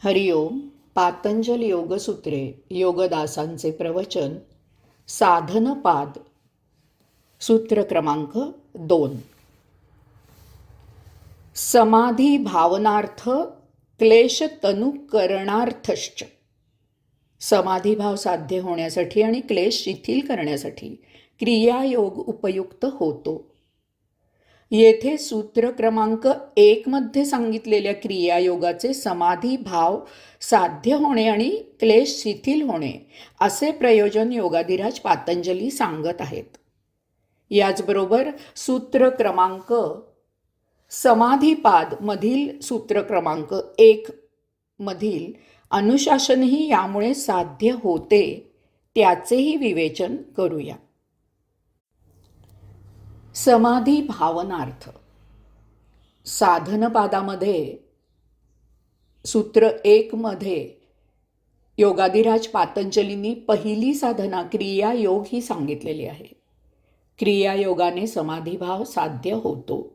हरिओम. पातंजल योगसूत्रे योगदासांचे प्रवचन. साधनपाद. सूत्र क्रमांक 2. समाधी भावनार्थ क्लेशतनुकरणार्थश्च. समाधीभाव साध्य होण्यासाठी आणि क्लेश शिथिल करण्यासाठी क्रियायोग उपयुक्त होतो. येथे सूत्र क्रमांक 1 मध्ये सांगितलेल्या क्रियायोगाचे समाधी भाव साध्य होणे आणि क्लेश शिथिल होणे असे प्रयोजन योगाधिराज पातंजली सांगत आहेत. याचबरोबर सूत्र क्रमांक समाधीपाद मधील सूत्र क्रमांक 1 मधील अनुशासनही यामुळे साध्य होते त्याचेही विवेचन करूया. समाधी भावनार्थ. साधनपादामध्ये सूत्र 1 मध्ये योगाधिराज पातंजलींनी पहिली साधना क्रियायोग ही सांगितलेली आहे. क्रियायोगाने समाधीभाव साध्य होतो.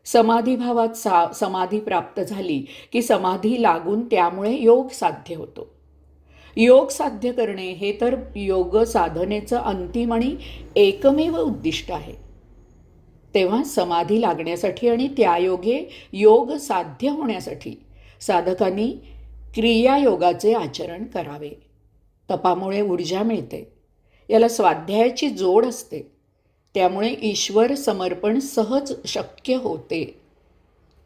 समाधीभावात समाधी प्राप्त झाली की समाधी लागून त्यामुळे योग साध्य होतो. योग साध्य करणे हे तर योग साधनेचं अंतिम आणि एकमेव उद्दिष्ट आहे. तेव्हा समाधी लागण्यासाठी आणि त्यायोगे योग साध्य होण्यासाठी साधकांनी क्रियायोगाचे आचरण करावे. तपामुळे ऊर्जा मिळते. याला स्वाध्यायाची जोड असते. त्यामुळे ईश्वर समर्पण सहज शक्य होते.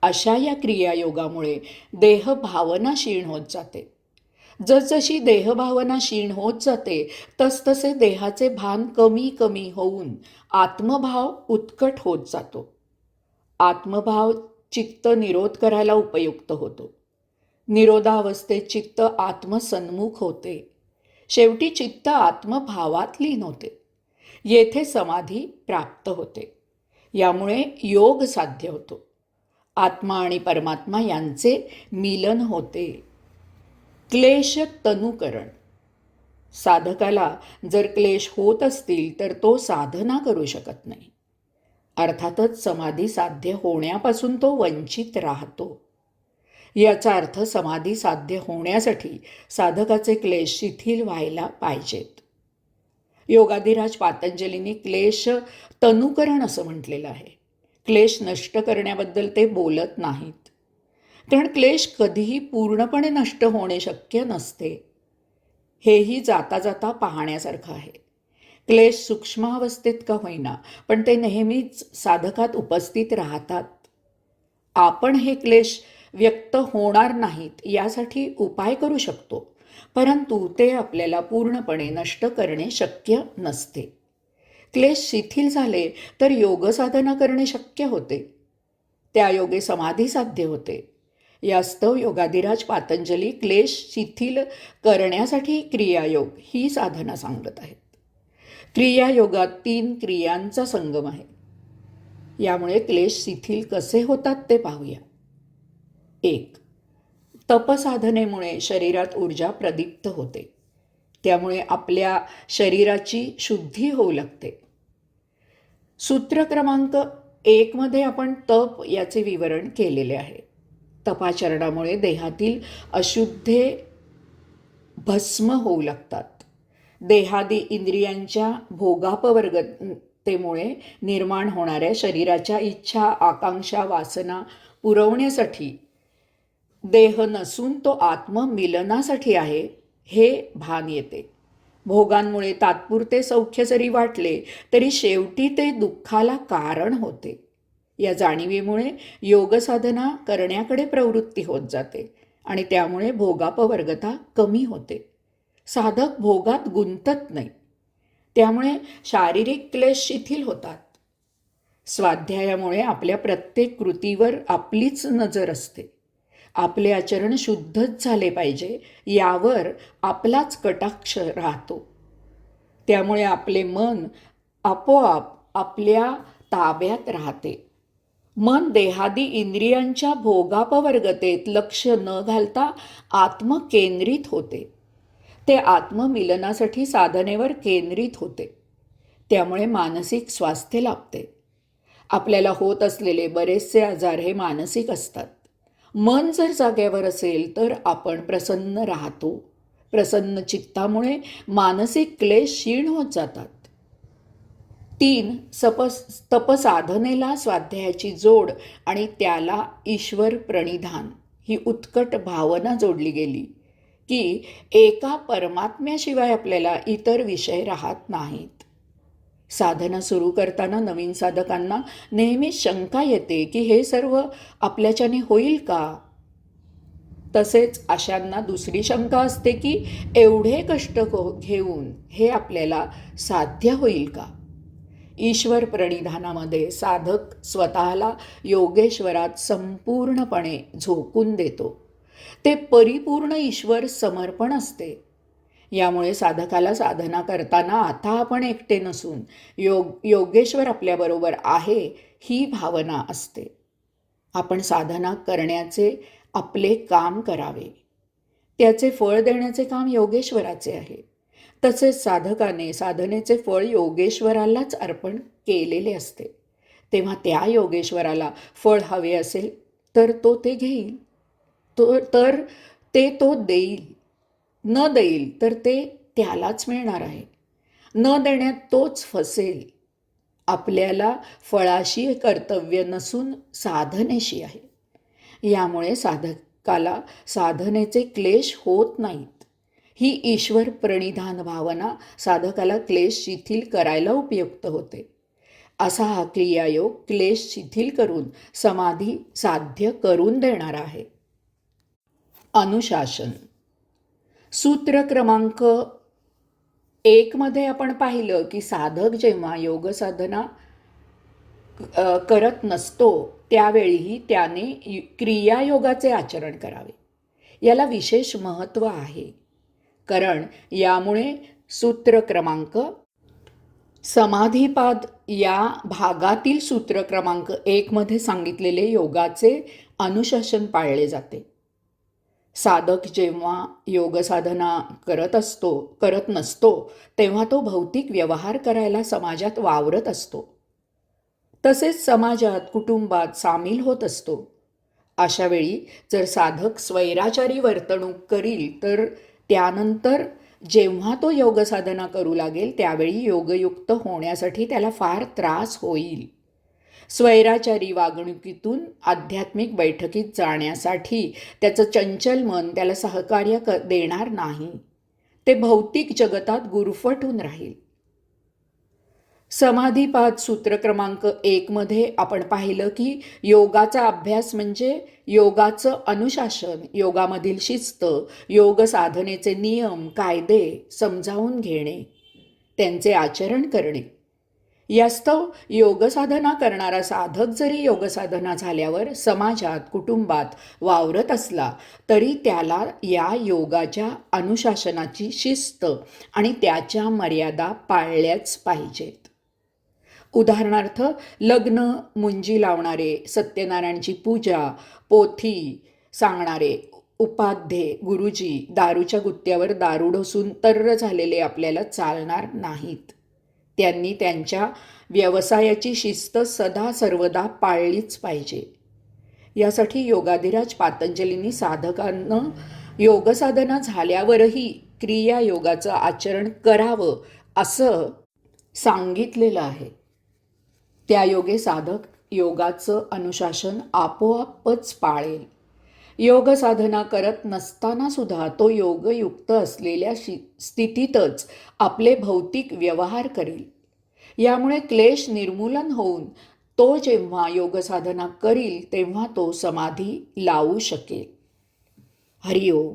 अशा या क्रियायोगामुळे देहभावना क्षीण होत जाते. जसजशी देहभावना क्षीण होत जाते तसतसे देहाचे भान कमी कमी होऊन आत्मभाव उत्कट होत जातो. आत्मभाव चित्त निरोध करायला उपयुक्त होतो. निरोधावस्थेत चित्त आत्मसन्मुख होते. शेवटी चित्त आत्मभावात लीन होते. येथे समाधी प्राप्त होते. यामुळे योग साध्य होतो. आत्मा आणि परमात्मा यांचे मिलन होते. क्लेश तनुकरण. साधकाला जर क्लेश होत असतील तर तो साधना करू शकत नाही. अर्थातच समाधी साध्य होण्यापासून तो वंचित राहतो. याचा अर्थ समाधी साध्य होण्यासाठी साधकाचे क्लेश शिथिल व्हायला पाहिजेत. योगाधिराज पातंजलींनी क्लेश तनुकरण असं म्हटलेलं आहे. क्लेश नष्ट करण्याबद्दल ते बोलत नाहीत. कारण क्लेश कधीही पूर्णपणे नष्ट होणे शक्य नसते. हेही जाता जाता पाहण्यासारखं आहे. क्लेश सूक्ष्मावस्थेत का होईना पण ते नेहमीच साधकात उपस्थित राहतात. आपण हे क्लेश व्यक्त होणार नाहीत यासाठी उपाय करू शकतो, परंतु ते आपल्याला पूर्णपणे नष्ट करणे शक्य नसते. क्लेश शिथिल झाले तर योगसाधना करणे शक्य होते. त्यायोगे समाधी साध्य होते. यास्तव योगाधिराज पातंजली क्लेश शिथिल करण्यासाठी क्रियायोग ही साधना सांगत आहेत. क्रियायोगात 3 क्रियांचा संगम आहे. यामुळे क्लेश शिथिल कसे होतात ते पाहूया. 1. तपसाधनेमुळे शरीरात ऊर्जा प्रदीप्त होते. त्यामुळे आपल्या शरीराची शुद्धी होऊ लागते. सूत्र क्रमांक 1 मध्ये आपण तप याचे विवरण केलेले आहे. तपाचरणामुळे देहातील अशुद्धे भस्म होऊ लागतात. देहादी इंद्रियांच्या भोगापवर्गतेमुळे निर्माण होणाऱ्या शरीराच्या इच्छा, आकांक्षा, वासना पुरवण्यासाठी देह नसून तो आत्ममिलनासाठी आहे हे भान येते. भोगांमुळे तात्पुरते सौख्य जरी वाटले तरी शेवटी ते दुःखाला कारण होते. या जाणीवेमुळे योगसाधना करण्याकडे प्रवृत्ती होत जाते आणि त्यामुळे भोगापवर्गता कमी होते. साधक भोगात गुंतत नाही. त्यामुळे शारीरिक क्लेश शिथिल होतात. स्वाध्यायामुळे आपल्या प्रत्येक कृतीवर आपलीच नजर असते. आपले आचरण शुद्धच झाले पाहिजे यावर आपलाच कटाक्ष राहतो. त्यामुळे आपले मन आपोआप आपल्या ताब्यात राहते. मन देहादी इंद्रियांच्या भोगापवर्गतेत लक्ष न घालता आत्मकेंद्रित होते. ते आत्ममिलनासाठी साधनेवर केंद्रित होते. त्यामुळे मानसिक स्वास्थ्य लाभते. आपल्याला होत असलेले बरेचसे आजार हे मानसिक असतात. मन जर जाग्यावर असेल तर आपण प्रसन्न राहतो. प्रसन्न चित्तामुळे मानसिक क्लेश क्षीण होत जातात. 3. तपसाधनेला स्वाध्यायाची जोड आणि त्याला ईश्वर प्रणिधान ही उत्कट भावना जोडली गेली की एका परमात्म्याशिवाय आपल्याला इतर विषय राहत नाहीत. साधना सुरू करताना नवीन साधकांना नेहमी शंका येते की हे सर्व आपल्याच्याने होईल का? तसेच अशांना दुसरी शंका असते की एवढे कष्ट घेऊन हे आपल्याला साध्य होईल का? ईश्वर प्रणिधानामध्ये साधक स्वतःला योगेश्वरात संपूर्णपणे झोकून देतो. ते परिपूर्ण ईश्वर समर्पण असते. यामुळे साधकाला साधना करताना आता आपण एकटे नसून योगेश्वर आपल्याबरोबर आहे ही भावना असते. आपण साधना करण्याचे आपले काम करावे. त्याचे फळ देण्याचे काम योगेश्वराचे आहे. तसेच साधकाने साधनेचे फळ योगेश्वरालाच अर्पण केलेले असते. तेव्हा त्या योगेश्वराला फळ हवे असेल तर तो ते घेईल, तो देईल. न देईल तर ते त्यालाच मिळणार आहे. न देण्यात तोच फसेल. आपल्याला फळाशी कर्तव्य नसून साधनेशी आहे. यामुळे साधकाला साधनेचे क्लेश होत नाहीत. ही ईश्वर प्रणिधान भावना साधकाला क्लेश शिथिल करायला उपयुक्त होते. असा हा क्रियायोग क्लेश शिथिल करून समाधी साध्य करून देणारा आहे. अनुशासन. सूत्र क्रमांक 1 मध्ये आपण पाहिलं की साधक जेव्हा योग साधना करत नसतो त्यावेळीही त्याने क्रियायोगाचे आचरण करावे. याला विशेष महत्त्व आहे, कारण यामुळे सूत्र क्रमांक समाधीपाद या भागातील सूत्र क्रमांक 1 मध्ये सांगितलेले योगाचे अनुशासन पाळले जाते. साधक जेव्हा योग साधना करत नसतो तेव्हा तो भौतिक व्यवहार करायला समाजात वावरत असतो. तसेच समाजात कुटुंबात सामील होत असतो. अशा वेळी जर साधक स्वैराचारी वर्तणूक करील तर त्यानंतर जेव्हा तो योग साधना करू लागेल त्यावेळी योगयुक्त होण्यासाठी त्याला फार त्रास होईल. स्वैराचारी वागणुकीतून आध्यात्मिक बैठकीत जाण्यासाठी त्याचं चंचल मन त्याला सहकार्य देणार नाही. ते भौतिक जगतात गुरफटून राहील. समाधीपाद सूत्र क्रमांक 1 मध्ये आपण पाहिलं की योगाचा अभ्यास म्हणजे योगाचं अनुशासन, योगामधील शिस्त, योग साधनेचे नियम कायदे समजावून घेणे, त्यांचे आचरण करणे. यास्तव योगसाधना करणारा साधक जरी योगसाधना झाल्यावर समाजात कुटुंबात वावरत असला तरी त्याला या योगाच्या अनुशासनाची शिस्त आणि त्याच्या मर्यादा पाळल्याच पाहिजेत. उदाहरणार्थ लग्न मुंजी लावणारे, सत्यनारायणची पूजा, पोथी सांगणारे, उपाध्ये, गुरुजी दारूच्या गुत्त्यावर दारू ढोसून तर्र झालेले आपल्याला चालणार नाहीत. त्यांनी त्यांच्या व्यवसायाची शिस्त सदा सर्वदा पाळलीच पाहिजे. यासाठी योगाधिराज पातंजलींनी साधकांना योगसाधना झाल्यावरही क्रियायोगाचं आचरण करावं असं सांगितलेलं आहे. त्यायोगे साधक योगाचं अनुशासन आपोआपच पाळेल. योग साधना करत नसताना सुद्धा तो योगयुक्त असलेल्या स्थितीतच आपले भौतिक व्यवहार करेल. यामुळे क्लेश निर्मूलन होऊन तो जेव्हा योग साधना करील तेव्हा तो समाधी लावू शकेल. हरिओम.